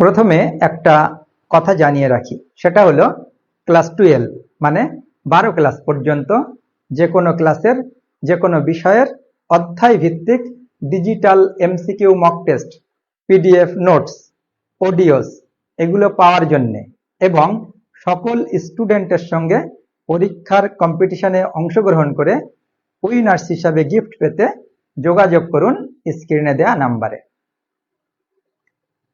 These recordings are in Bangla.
প্রথমে একটা কথা জানিয়ে রাখি, সেটা হলো ক্লাস 12 মানে 12 ক্লাস পর্যন্ত যে কোনো ক্লাসের যে কোনো বিষয়ের অধ্যায় ভিত্তিক digital MCQ mock test, PDF notes, audios এগুলো পাওয়ার জন্য এবং সকল স্টুডেন্টের সঙ্গে পরীক্ষার কম্পিটিশনে অংশগ্রহণ করে উইনার্স হিসাবে গিফট পেতে যোগাযোগ করুন স্ক্রিনে দেওয়া নাম্বারে।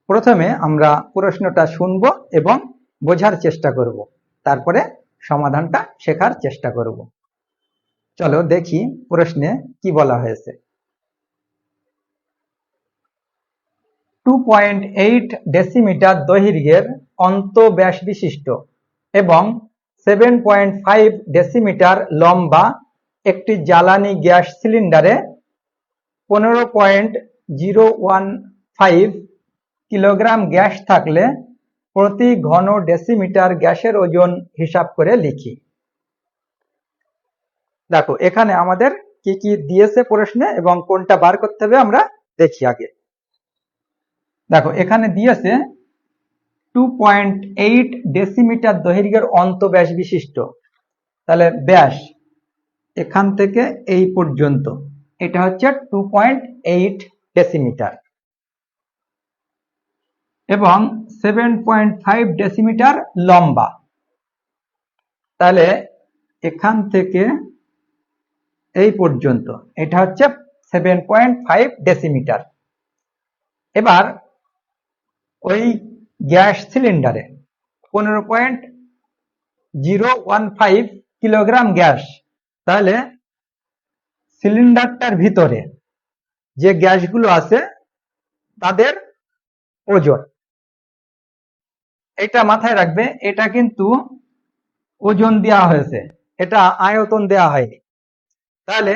প্রথমে আমরা প্রশ্নটা শুনব এবং বোঝার চেষ্টা করব, তারপরে সমাধানটা শেখার চেষ্টা করব। চলো দেখি প্রশ্নে কি বলা হয়েছে। 2.8 ডেসিমিটার দৈর্ঘ্যের অন্তঃব্যাস বিশিষ্ট এবং 7.5 ডেসিমিটার লম্বা একটি জ্বালানি গ্যাস সিলিন্ডারে 15.015 কিলোগ্রাম গ্যাস থাকলে প্রতি ঘন ডেসিমিটার গ্যাসের ওজন হিসাব করে লিখি। দেখো এখানে আমাদের কি কি দিয়েছে প্রশ্নে এবং কোনটা বার করতে হবে আমরা দেখি আগে। দেখো এখানে দিয়েছে 2.8 ডেসিমিটার দৈর্ঘ্যের অন্তঃব্যাস বিশিষ্ট, তাহলে ব্যাস এখান থেকে এই পর্যন্ত এটা হচ্ছে 2.8 ডেসিমিটার এবং 7.5 ডেসিমিটার লম্বা, তাহলে এখান থেকে এই পর্যন্ত এটা হচ্ছে 7.5 ডেসিমিটার। এবার ওই গ্যাস সিলিন্ডারে 15.015 কিলোগ্রাম গ্যাস, তাহলে সিলিন্ডারটার ভিতরে যে গ্যাসগুলো আছে তাদের ওজন, এটা মাথায় রাখবে। এটা কিন্তু ওজন দেওয়া হয়েছে, এটা আয়তন দেওয়া হয়নি। তাহলে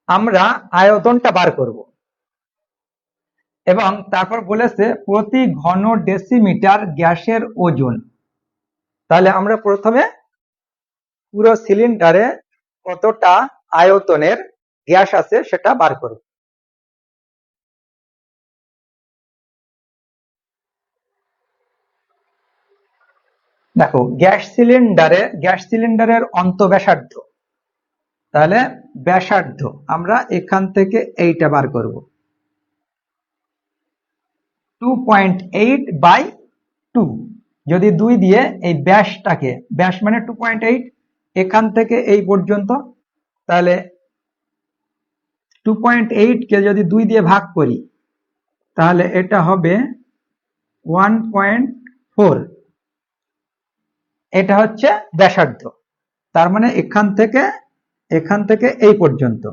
আমরা আয়তনটা বার করব এবং তারপর বলেছে প্রতি ঘন ডেসিমিটার গ্যাসের ওজন। তাহলে আমরা প্রথমে পুরো সিলিন্ডারে কতটা আয়তনের গ্যাস আছে সেটা বার করব। দেখো গ্যাস সিলিন্ডারের অন্তঃব্যাসার্ধ, তাহলে ব্যাসার্ধ আমরা এখান থেকে এইটা বার করব 2.8/2। যদি 2 দিয়ে এই ব্যাসটাকে, ব্যাস মানে 2.8 এখান থেকে এই পর্যন্ত, তাহলে 2.8 কে যদি 2 দিয়ে ভাগ করি তাহলে এটা হবে 1.4। এটা হচ্ছে ব্যাসার্ধ, তার মানে এখান থেকে এই পর্যন্ত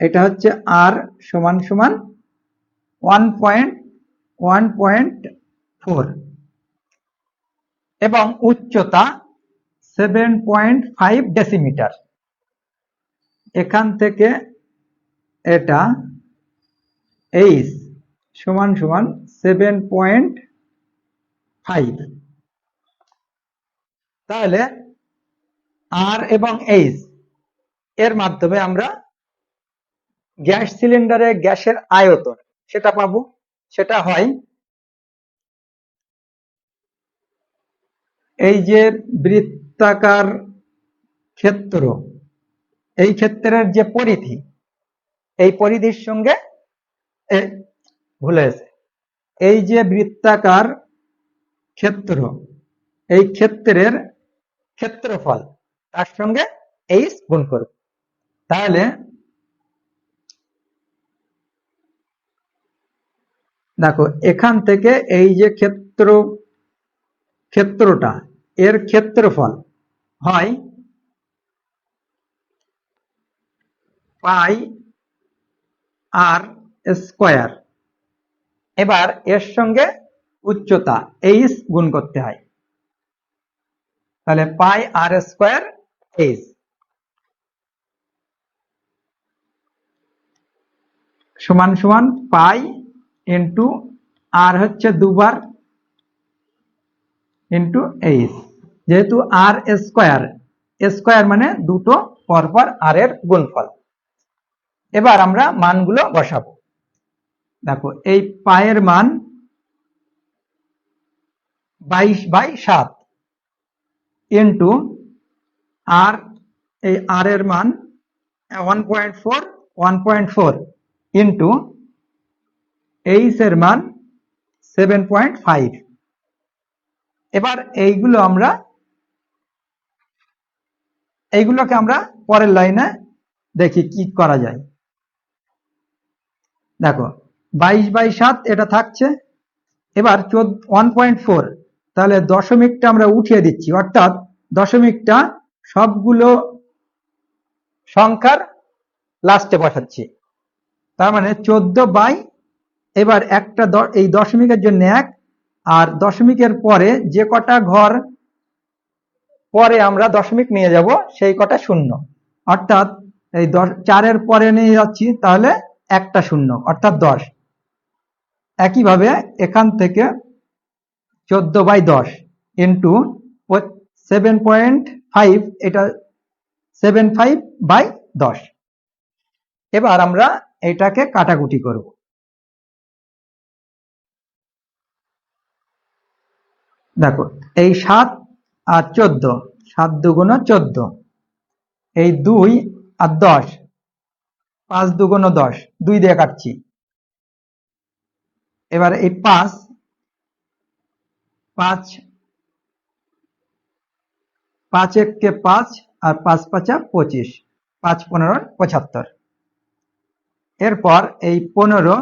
এটা হচ্ছে আর সমান সমান 1.4 এবং উচ্চতা 7.5 ডেসিমিটার। এখান থেকে এটা এইচ সমান সমান 7.5। তাহলে আর এবং এইচ এর মাধ্যমে আমরা গ্যাস সিলিন্ডারে গ্যাসের আয়তন সেটা পাবো। সেটা হয় এই যে বৃত্তাকার ক্ষেত্র, এই ক্ষেত্রের যে পরিধি, এই পরিধির সঙ্গে ভুল হয়েছে, এই যে বৃত্তাকার ক্ষেত্র, এই ক্ষেত্রের ক্ষেত্রফল তার সঙ্গে এইচ গুণ করব। তাহলে দেখো এখান থেকে এই যে ক্ষেত্রটা এর ক্ষেত্রফল হয় পাই আর স্কয়ার। এবার এর সঙ্গে উচ্চতা এইচ গুণ করতে হয়, তাহলে পাই আর স্কয়ার এইচ সমান সমান পাই ইন্টু আর হচ্ছে দুবার ইন্টু এইচ, যেহেতু আর স্কয়ার মানে দুটো পরপর আর এর গুণফল। এবার আমরা মানগুলো বসাবো। দেখো এই পায়ের মান 22/7 ইন্টু আর, এই আর এর মান 1.4 ইন্টু এইচ এর মান 7.5। এবার এইগুলোকে আমরা পরের লাইনে দেখি কি করা যায়। দেখো 22/7 এটা থাকছে। এবার 1.4, তাহলে দশমিকটা আমরা উঠিয়ে দিচ্ছি, অর্থাৎ দশমিকটা সবগুলো সংখ্যার লাস্টে বসাচ্ছি। তার মানে 14 এবার একটা এই দশমিকের জন্য 1, আর দশমিকের পরে যে কটা ঘর পরে আমরা দশমিক নিয়ে যাব সেই কটা শূন্য, অর্থাৎ এই 4-এর পরে নিয়ে যাচ্ছি, তাহলে একটা শূন্য অর্থাৎ 10। একইভাবে এখান থেকে 14/10 ইন্টু 7.5, এটা 75/10। এবার আমরা এটাকে কাটাকুটি করব। দেখো এই 7 আর 14, 7 2 14, এই 2 আর 10, 5 2 10, 2 দিয়ে কাটছি। এবার এই 5 1 কে 5 আর 5 5 25, 5 15 75। এরপর এই 15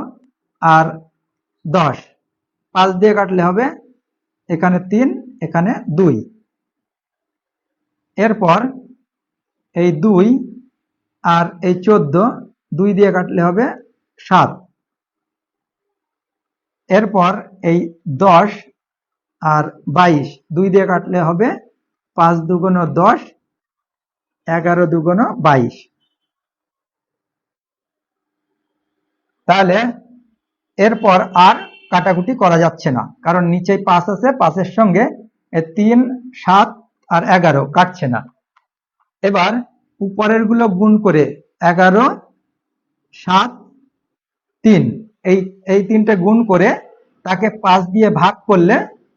আর 10, 5 দিয়ে কাটলে হবে এখানে 3, এখানে 2। এরপর এই 2 আর এই 14, 2 দিয়ে কাটলে হবে 7। এরপর এই 10 আর 22, 2 দিয়ে কাটলে হবে 5 2 10, 11 2 22। তাহলে এরপর আর কাটাকুটি করা যাচ্ছে না, কারণ নিচে 5 আছে, 5-এর সঙ্গে 3 7 আর 11 কাটছে না। এবার উপরের গুলো গুণ করে 11 7 3, এই তিনটে গুণ করে তাকে 5 দিয়ে ভাগ করলে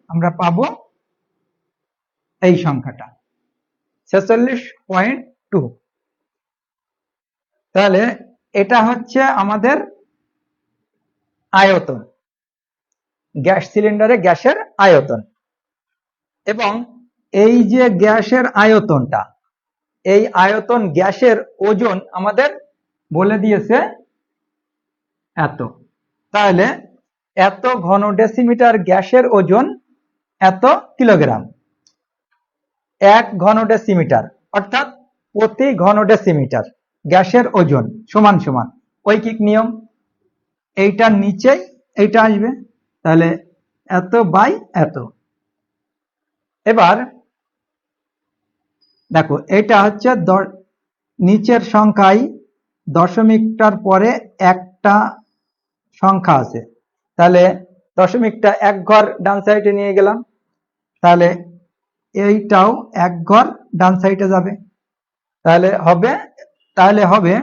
আমরা পাবো এই সংখ্যাটা 46.2। তাহলে এটা হচ্ছে আমাদের আয়তন, গ্যাস সিলিন্ডারে গ্যাসের আয়তন। এবং এই যে গ্যাসের আয়তনটা, এই আয়তন গ্যাসের ওজন আমাদের বলে দিয়েছে এত। তাহলে এত ঘন ডেসিমিটার গ্যাসের ওজন এত কিলোগ্রাম। 1 ঘন ডেসিমিটার অর্থাৎ প্রতি ঘন ডেসিমিটার গ্যাসের ওজন সমান সমান ঐকিক নিয়ম, এইটার নিচেই এইটা আসবে, তাহলে এত বাই এত। এবার দেখো এটা হচ্ছে নিচের সংখ্যায় দশমিকটার পরে একটা সংখ্যা আছে, তাহলে দশমিকটা 1 ঘর ডান সাইডে নিয়ে গেলাম, তাহলে এইটাও 1 ঘর ডান সাইডে যাবে। তাহলে হবে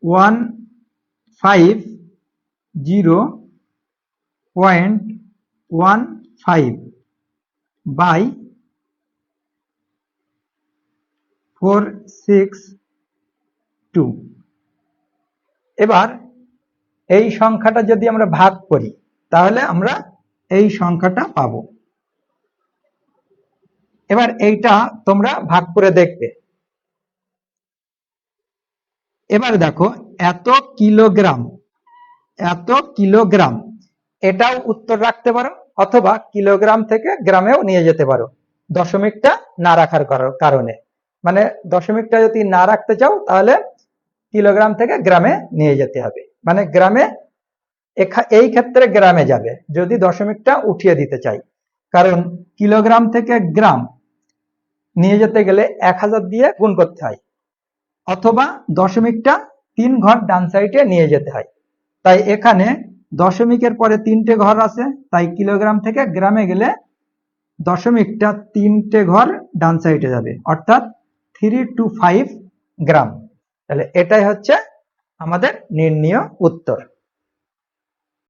150.15 বাই 462। এবার এই সংখ্যাটা যদি আমরা ভাগ করি তাহলে আমরা এই সংখ্যাটা পাবো। এবার এইটা তোমরা ভাগ করে দেখবে। এবার দেখো এত কিলোগ্রাম, এটাও উত্তর রাখতে পারো, অথবা কিলোগ্রাম থেকে গ্রামেও নিয়ে যেতে পারো দশমিকটা না রাখার কারণে। মানে দশমিকটা যদি না রাখতে চাও তাহলে কিলোগ্রাম থেকে গ্রামে নিয়ে যেতে হবে, মানে গ্রামে, এই ক্ষেত্রে গ্রামে যাবে যদি দশমিকটা উঠিয়ে দিতে চাই, কারণ কিলোগ্রাম থেকে গ্রাম নিয়ে যেতে গেলে 1000 দিয়ে গুণ করতে হয়, অথবা দশমিকটা 3 ঘর ডান সাইডে নিয়ে যেতে হয়। তাই এখানে দশমিকের পরে 3টে ঘর আছে, তাই কিলোগ্রাম থেকে গ্রামে গেলে দশমিকটা 3টে ঘর ডান সাইডে যাবে, অর্থাৎ 325 গ্রাম। তাহলে এটাই হচ্ছে আমাদের নির্ণীয় উত্তর।